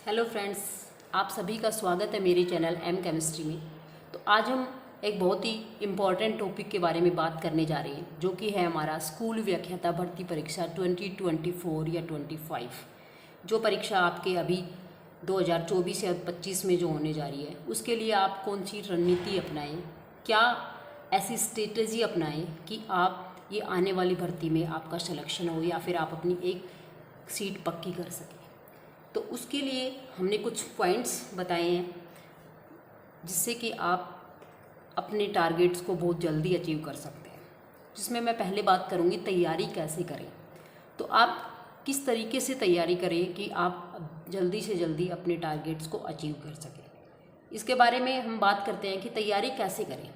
Hello friends, आप सभी का स्वागत है मेरे चैनल एम केमिस्ट्री में। तो आज हम एक बहुत ही इम्पॉर्टेंट टॉपिक के बारे में बात करने जा रहे हैं, जो कि है हमारा स्कूल व्याख्याता भर्ती परीक्षा 2024 या 25। जो परीक्षा आपके अभी 2024 या 25 में जो होने जा रही है, उसके लिए आप कौन सी रणनीति अपनाएं, क्या ऐसी स्ट्रेटजी अपनाएं कि आप ये आने वाली भर्ती में आपका सिलेक्शन हो या फिर आप अपनी एक सीट पक्की कर सकें। तो उसके लिए हमने कुछ पॉइंट्स बताए हैं जिससे कि आप अपने टारगेट्स को बहुत जल्दी अचीव कर सकते हैं। जिसमें मैं पहले बात करूंगी तैयारी कैसे करें। तो आप किस तरीके से तैयारी करें कि आप जल्दी से जल्दी अपने टारगेट्स को अचीव कर सकें, इसके बारे में हम बात करते हैं कि तैयारी कैसे करें।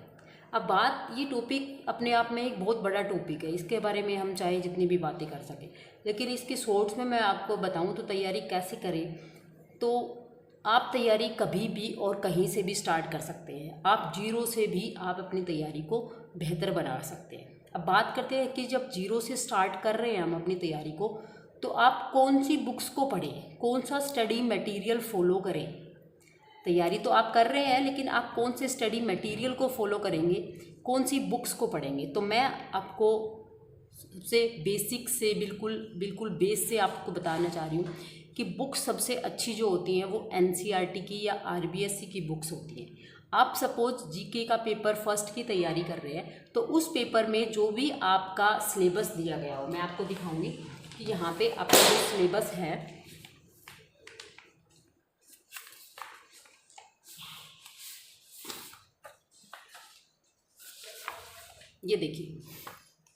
अब ये टॉपिक अपने आप में एक बहुत बड़ा टॉपिक है, इसके बारे में हम चाहे जितनी भी बातें कर सकें, लेकिन इसके शॉर्ट्स में मैं आपको बताऊं तो तैयारी कैसे करें। तो आप तैयारी कभी भी और कहीं से भी स्टार्ट कर सकते हैं। आप जीरो से भी आप अपनी तैयारी को बेहतर बना सकते हैं। अब बात करते हैं कि जब जीरो से स्टार्ट कर रहे हैं हम अपनी तैयारी को, तो आप कौन सी बुक्स को पढ़ें, कौन सा स्टडी मटेरियल फॉलो करें। तैयारी तो आप कर रहे हैं, लेकिन आप कौन से स्टडी मटेरियल को फॉलो करेंगे, कौन सी बुक्स को पढ़ेंगे। तो मैं आपको सबसे बेसिक से बिल्कुल बेस से आपको बताना चाह रही हूँ कि बुक्स सबसे अच्छी जो होती हैं वो एनसीईआरटी की या आरबीएससी की बुक्स होती हैं। आप सपोज जीके का पेपर फर्स्ट की तैयारी कर रहे हैं, तो उस पेपर में जो भी आपका सिलेबस दिया गया हो, मैं आपको दिखाऊंगी कि यहाँ पे आपका जो सिलेबस है, ये देखिए,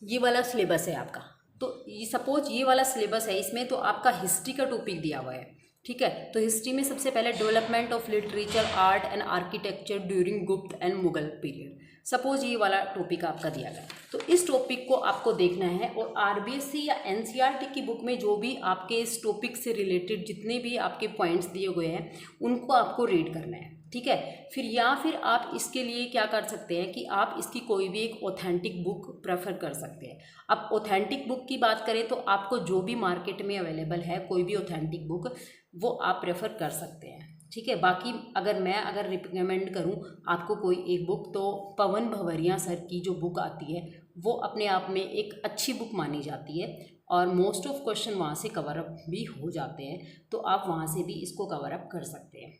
ये वाला सिलेबस है आपका। तो ये सपोज ये वाला सिलेबस है, इसमें तो आपका हिस्ट्री का टॉपिक दिया हुआ है, ठीक है। तो हिस्ट्री में सबसे पहले development of literature, art and architecture during गुप्त एंड मुगल पीरियड। सपोज ये वाला टॉपिक आपका दिया गया, तो इस टॉपिक को आपको देखना है। और आरबीएससी या एनसीईआरटी की बुक में जो भी आपके इस टॉपिक से रिलेटेड जितने भी आपके पॉइंट्स दिए हुए हैं, उनको आपको रीड करना है, ठीक है। फिर आप इसके लिए क्या कर सकते हैं कि आप इसकी कोई भी एक ऑथेंटिक बुक प्रेफर कर सकते हैं। अब ऑथेंटिक बुक की बात करें तो आपको जो भी मार्केट में अवेलेबल है, कोई भी ऑथेंटिक बुक, वो आप प्रेफर कर सकते हैं, ठीक है। बाकी अगर रिकमेंड करूं आपको कोई एक बुक, तो पवन भवरिया सर की जो बुक आती है वो अपने आप में एक अच्छी बुक मानी जाती है, और मोस्ट ऑफ क्वेश्चन वहाँ से कवर अप भी हो जाते हैं। तो आप वहाँ से भी इसको कवर अप कर सकते हैं,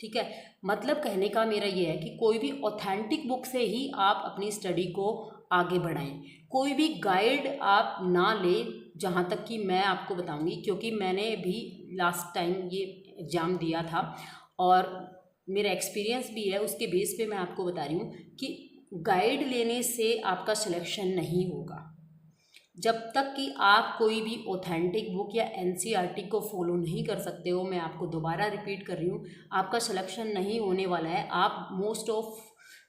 ठीक है। मतलब कहने का मेरा ये है कि कोई भी ऑथेंटिक बुक से ही आप अपनी स्टडी को आगे बढ़ाएं। कोई भी गाइड आप ना लें, जहाँ तक कि मैं आपको बताऊंगी, क्योंकि मैंने भी लास्ट टाइम ये एग्ज़ाम दिया था और मेरा एक्सपीरियंस भी है, उसके बेस पे मैं आपको बता रही हूँ कि गाइड लेने से आपका सिलेक्शन नहीं होगा। जब तक कि आप कोई भी ऑथेंटिक बुक या एनसीईआरटी को फॉलो नहीं कर सकते हो, मैं आपको दोबारा रिपीट कर रही हूँ, आपका सिलेक्शन नहीं होने वाला है। आप मोस्ट ऑफ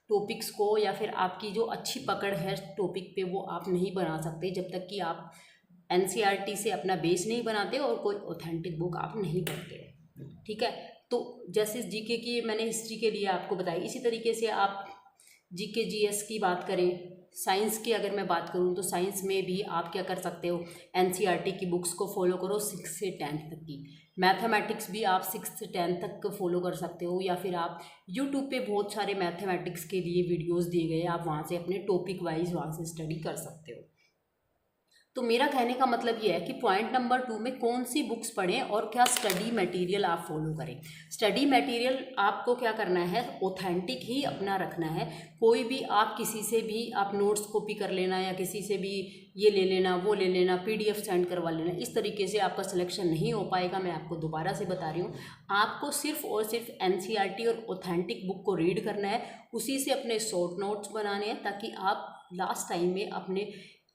टॉपिक्स को या फिर आपकी जो अच्छी पकड़ है टॉपिक पे, वो आप नहीं बना सकते जब तक कि आप एनसीईआरटी से अपना बेस नहीं बनाते और कोई ऑथेंटिक बुक आप नहीं पढ़ते, ठीक है। तो जैसे जीके की मैंने हिस्ट्री के लिए आपको बताई, इसी तरीके से आप जीके जीएस की बात करें, साइंस की अगर मैं बात करूं तो साइंस में भी आप क्या कर सकते हो, एनसीईआरटी की बुक्स को फॉलो करो 6 से 10 तक की। मैथमेटिक्स भी आप 6 से 10 तक फॉलो कर सकते हो, या फिर आप यूट्यूब पे बहुत सारे मैथमेटिक्स के लिए वीडियोस दिए गए हैं, आप वहाँ से अपने टॉपिक वाइज वहाँ से स्टडी कर सकते हो। तो मेरा कहने का मतलब ये है कि पॉइंट नंबर 2 में कौन सी बुक्स पढ़ें और क्या स्टडी मटेरियल आप फॉलो करें। स्टडी मटेरियल आपको क्या करना है, ऑथेंटिक ही अपना रखना है। कोई भी आप किसी से भी आप नोट्स कॉपी कर लेना, या किसी से भी ये ले लेना वो ले लेना, पीडीएफ सेंड करवा लेना, इस तरीके से आपका सिलेक्शन नहीं हो पाएगा। मैं आपको दोबारा से बता रही हूँ, आपको सिर्फ और सिर्फ एनसीईआरटी और ऑथेंटिक बुक को रीड करना है, उसी से अपने शॉर्ट नोट्स बनाने हैं, ताकि आप लास्ट टाइम में अपने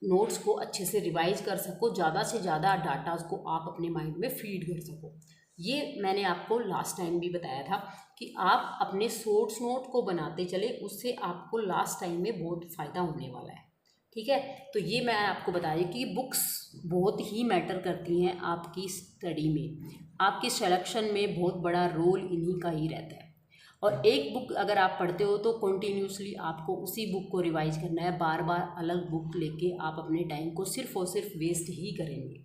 नोट्स को अच्छे से रिवाइज कर सको, ज़्यादा से ज़्यादा डाटा को आप अपने माइंड में फीड कर सको। ये मैंने आपको लास्ट टाइम भी बताया था कि आप अपने शॉर्ट्स नोट को बनाते चले, उससे आपको लास्ट टाइम में बहुत फ़ायदा होने वाला है, ठीक है। तो ये मैं आपको बता रही कि बुक्स बहुत ही मैटर करती हैं आपकी स्टडी में, आपके सिलेक्शन में बहुत बड़ा रोल इन्हीं का ही रहता है। और एक बुक अगर आप पढ़ते हो तो कंटिन्यूसली आपको उसी बुक को रिवाइज करना है, बार बार अलग बुक लेके आप अपने टाइम को सिर्फ और सिर्फ वेस्ट ही करेंगे।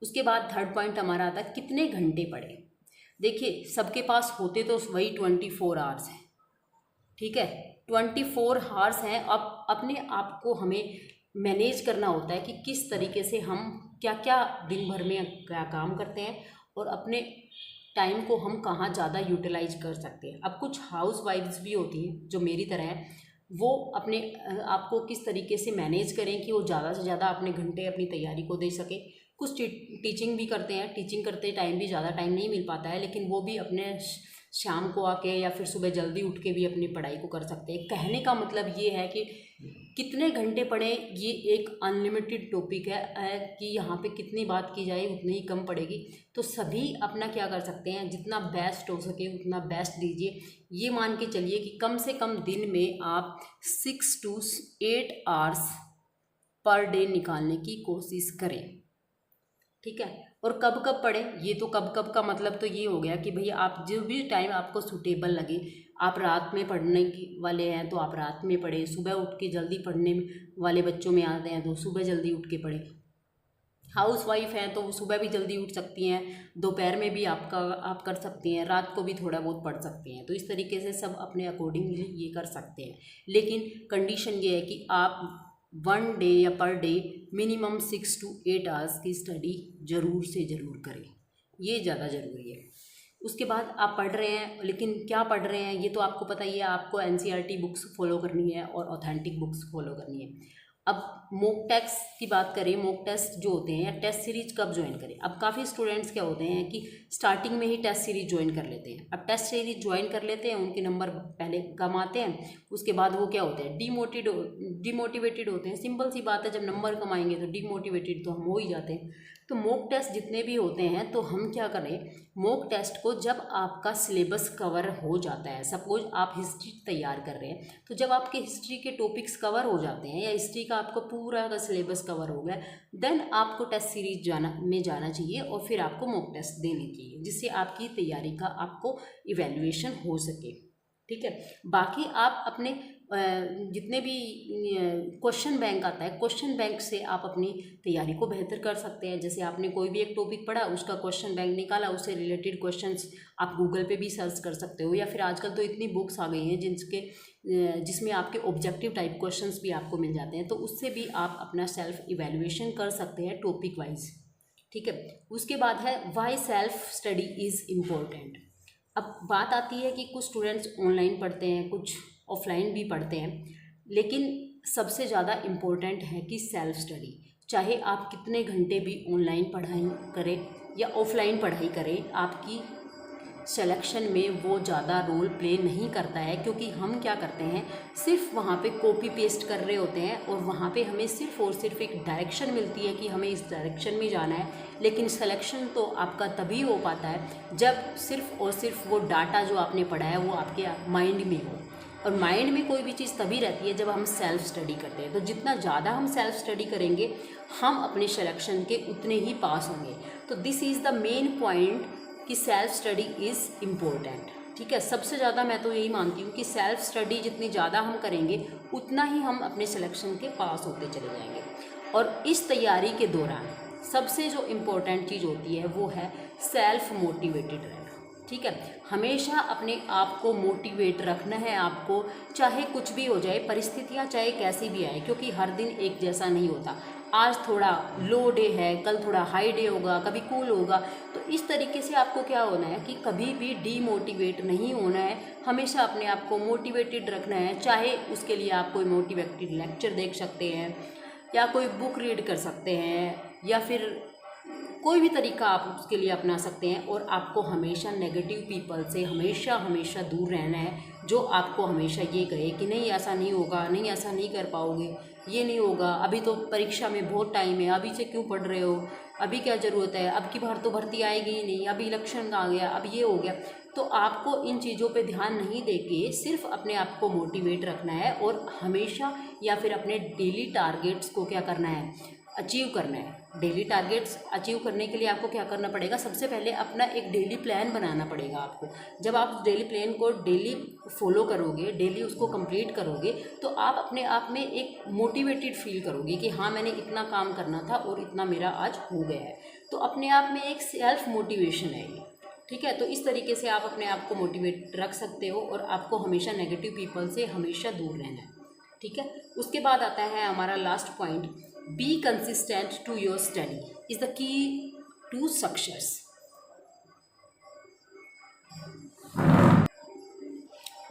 उसके बाद थर्ड पॉइंट हमारा आता है कितने घंटे पढ़ें। देखिए सबके पास होते तो वही 24 आवर्स हैं, ठीक है, 24 आवर्स हैं। अब अपने आप को हमें मैनेज करना होता है कि किस तरीके से हम क्या क्या दिन भर में क्या काम करते हैं और अपने टाइम को हम कहाँ ज़्यादा यूटिलाइज कर सकते हैं। अब कुछ हाउस वाइफ्स भी होती हैं जो मेरी तरह हैं, वो अपने आप को किस तरीके से मैनेज करें कि वो ज़्यादा से ज़्यादा अपने घंटे अपनी तैयारी को दे सके। कुछ टीचिंग भी करते हैं, टीचिंग करते टाइम भी ज़्यादा टाइम नहीं मिल पाता है, लेकिन वो भी अपने शाम को आके या फिर सुबह जल्दी उठ के भी अपनी पढ़ाई को कर सकते हैं। कहने का मतलब ये है कि कितने घंटे पढ़ें ये एक अनलिमिटेड टॉपिक है कि यहाँ पे कितनी बात की जाए उतनी ही कम पड़ेगी। तो सभी अपना क्या कर सकते हैं, जितना बेस्ट हो सके उतना बेस्ट दीजिए। ये मान के चलिए कि कम से कम दिन में आप 6 to 8 आवर्स पर डे निकालने की कोशिश करें, ठीक है। और कब कब पढ़ें, ये तो कब कब का मतलब तो ये हो गया कि भैया आप जो भी टाइम आपको सूटेबल लगे, आप रात में पढ़ने वाले हैं तो आप रात में पढ़ें, सुबह उठ के जल्दी पढ़ने वाले बच्चों में आते हैं तो सुबह जल्दी उठ के पढ़ें, हाउस वाइफ हैं तो सुबह भी जल्दी उठ सकती हैं, दोपहर में भी आप कर सकती हैं, रात को भी थोड़ा बहुत पढ़ सकती हैं। तो इस तरीके से सब अपने अकॉर्डिंगली ये कर सकते हैं, लेकिन कंडीशन ये है कि आप 1 डे या per day minimum 6 to 8 hours की स्टडी ज़रूर से ज़रूर करें, ये ज़्यादा ज़रूरी है। उसके बाद आप पढ़ रहे हैं, लेकिन क्या पढ़ रहे हैं ये तो आपको पता ही है, आपको NCERT बुक्स फॉलो करनी है और ऑथेंटिक बुक्स फॉलो करनी है। अब मॉक टेस्ट की बात करें, मॉक टेस्ट जो होते हैं या टेस्ट सीरीज कब ज्वाइन करें। अब काफ़ी स्टूडेंट्स क्या होते हैं कि स्टार्टिंग में ही टेस्ट सीरीज ज्वाइन कर लेते हैं। अब टेस्ट सीरीज ज्वाइन कर लेते हैं, उनके नंबर पहले कम आते हैं, उसके बाद वो क्या होते हैं, डिमोटिवेटेड होते हैं। सिंपल सी बात है, जब नंबर कम आएंगे तो डिमोटिवेटेड तो हम हो ही जाते हैं। तो मॉक टेस्ट जितने भी होते हैं तो हम क्या करें, मॉक टेस्ट को जब आपका सिलेबस कवर हो जाता है, सपोज आप हिस्ट्री तैयार कर रहे हैं, तो जब आपके हिस्ट्री के टॉपिक्स कवर हो जाते हैं या हिस्ट्री का आपको पूरा का सिलेबस कवर हो गया, देन आपको टेस्ट सीरीज जाना चाहिए और फिर आपको मॉक टेस्ट देने चाहिए, जिससे आपकी तैयारी का आपको इवैल्यूएशन हो सके, ठीक है। बाकी आप अपने जितने भी क्वेश्चन बैंक आता है, क्वेश्चन बैंक से आप अपनी तैयारी को बेहतर कर सकते हैं। जैसे आपने कोई भी एक टॉपिक पढ़ा, उसका क्वेश्चन बैंक निकाला, उससे रिलेटेड क्वेश्चंस आप गूगल पे भी सर्च कर सकते हो, या फिर आजकल तो इतनी बुक्स आ गई हैं जिसमें आपके ऑब्जेक्टिव टाइप क्वेश्चंस भी आपको मिल जाते हैं, तो उससे भी आप अपना सेल्फ इवैल्यूएशन कर सकते हैं टॉपिक वाइज, ठीक है। उसके बाद है why self study is important. अब बात आती है कि कुछ स्टूडेंट्स ऑनलाइन पढ़ते हैं, कुछ ऑफलाइन भी पढ़ते हैं, लेकिन सबसे ज़्यादा इम्पोर्टेंट है कि सेल्फ स्टडी। चाहे आप कितने घंटे भी ऑनलाइन पढ़ाई करें या ऑफलाइन पढ़ाई करें, आपकी सिलेक्शन में वो ज़्यादा रोल प्ले नहीं करता है, क्योंकि हम क्या करते हैं, सिर्फ वहाँ पे कॉपी पेस्ट कर रहे होते हैं और वहाँ पे हमें सिर्फ और सिर्फ एक डायरेक्शन मिलती है कि हमें इस डायरेक्शन में जाना है। लेकिन सिलेक्शन तो आपका तभी हो पाता है जब सिर्फ और सिर्फ वो डाटा जो आपने पढ़ा है वो आपके माइंड में हो, और माइंड में कोई भी चीज़ तभी रहती है जब हम सेल्फ स्टडी करते हैं। तो जितना ज़्यादा हम सेल्फ स्टडी करेंगे, हम अपने सिलेक्शन के उतने ही पास होंगे। तो this is the main point कि सेल्फ स्टडी इज़ इम्पोर्टेंट, ठीक है। सबसे ज़्यादा मैं तो यही मानती हूँ कि सेल्फ स्टडी जितनी ज़्यादा हम करेंगे उतना ही हम अपने सिलेक्शन के पास होते चले जाएंगे। और इस तैयारी के दौरान सबसे जो इम्पोर्टेंट चीज़ होती है वो है सेल्फ मोटिवेटेड रहना, ठीक है। हमेशा अपने आप को मोटिवेट रखना है आपको, चाहे कुछ भी हो जाए, परिस्थितियाँ चाहे कैसी भी आए, क्योंकि हर दिन एक जैसा नहीं होता। आज थोड़ा लो डे है, कल थोड़ा हाई डे होगा, कभी कूल होगा। तो इस तरीके से आपको क्या होना है कि कभी भी डीमोटिवेट नहीं होना है, हमेशा अपने आप को मोटिवेटेड रखना है। चाहे उसके लिए आप कोई मोटिवेटेड लेक्चर देख सकते हैं, या कोई बुक रीड कर सकते हैं, या फिर कोई भी तरीका आप उसके लिए अपना सकते हैं। और आपको हमेशा नेगेटिव पीपल से हमेशा दूर रहना है, जो आपको हमेशा ये कहे कि नहीं ऐसा नहीं होगा, नहीं ऐसा नहीं कर पाओगे, ये नहीं होगा, अभी तो परीक्षा में बहुत टाइम है, अभी से क्यों पढ़ रहे हो, अभी क्या ज़रूरत है, अब की बार तो भर्ती आएगी ही नहीं, अभी इलेक्शन आ गया, अब ये हो गया। तो आपको इन चीज़ों पे ध्यान नहीं देके सिर्फ अपने आप को मोटिवेट रखना है, और हमेशा या फिर अपने डेली टारगेट्स को क्या करना है, अचीव करना है। डेली टारगेट्स अचीव करने के लिए आपको क्या करना पड़ेगा, सबसे पहले अपना एक डेली प्लान बनाना पड़ेगा आपको। जब आप उस डेली प्लान को डेली फॉलो करोगे, डेली उसको कंप्लीट करोगे, तो आप अपने आप में एक मोटिवेटेड फील करोगे कि हाँ मैंने इतना काम करना था और इतना मेरा आज हो गया है। तो अपने आप में एक सेल्फ मोटिवेशन है ये, ठीक है। तो इस तरीके से आप अपने आप को मोटिवेट रख सकते हो और आपको हमेशा नेगेटिव पीपल से हमेशा दूर रहना है, ठीक है। उसके बाद आता है हमारा last point, be consistent to your study is the key to success.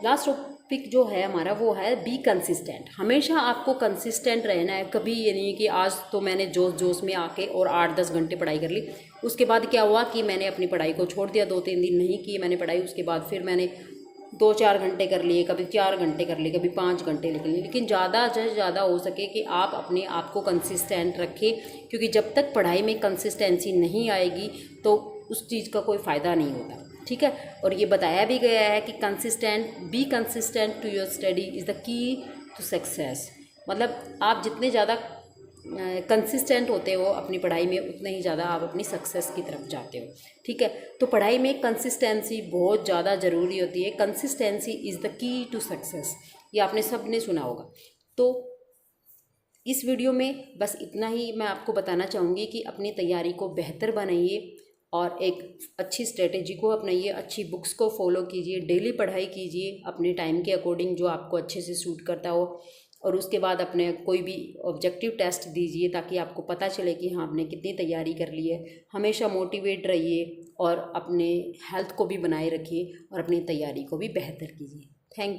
Last topic जो है हमारा वो है बी कंसिस्टेंट। हमेशा आपको कंसिस्टेंट रहना है। कभी ये नहीं कि आज तो मैंने जोश जोश में आके और 8-10 घंटे पढ़ाई कर ली, उसके बाद क्या हुआ कि मैंने अपनी पढ़ाई को छोड़ दिया, 2-3 दिन नहीं की मैंने पढ़ाई, उसके बाद फिर मैंने 2-4 घंटे कर लिए, कभी 4 घंटे कर लिए, कभी 5 घंटे निकल लिए। लेकिन ज़्यादा से ज़्यादा हो सके कि आप अपने आप को कंसिस्टेंट रखें, क्योंकि जब तक पढ़ाई में कंसिस्टेंसी नहीं आएगी तो उस चीज़ का कोई फ़ायदा नहीं होता, ठीक है। और ये बताया भी गया है कि be consistent to your study is the key to success. मतलब आप जितने ज़्यादा कंसिस्टेंट होते हो अपनी पढ़ाई में, उतने ही ज़्यादा आप अपनी सक्सेस की तरफ जाते हो, ठीक है। तो पढ़ाई में कंसिस्टेंसी बहुत ज़्यादा ज़रूरी होती है। Consistency is the key to success, ये आपने सब ने सुना होगा। तो इस वीडियो में बस इतना ही मैं आपको बताना चाहूँगी कि अपनी तैयारी को बेहतर बनाइए और एक अच्छी स्ट्रेटेजी को अपनाइए, अच्छी बुक्स को फॉलो कीजिए, डेली पढ़ाई कीजिए अपने टाइम के अकॉर्डिंग जो आपको अच्छे से सूट करता हो, और उसके बाद अपने कोई भी ऑब्जेक्टिव टेस्ट दीजिए ताकि आपको पता चले कि हाँ आपने कितनी तैयारी कर ली है। हमेशा मोटिवेट रहिए और अपने हेल्थ को भी बनाए रखिए और अपनी तैयारी को भी बेहतर कीजिए। Thank you.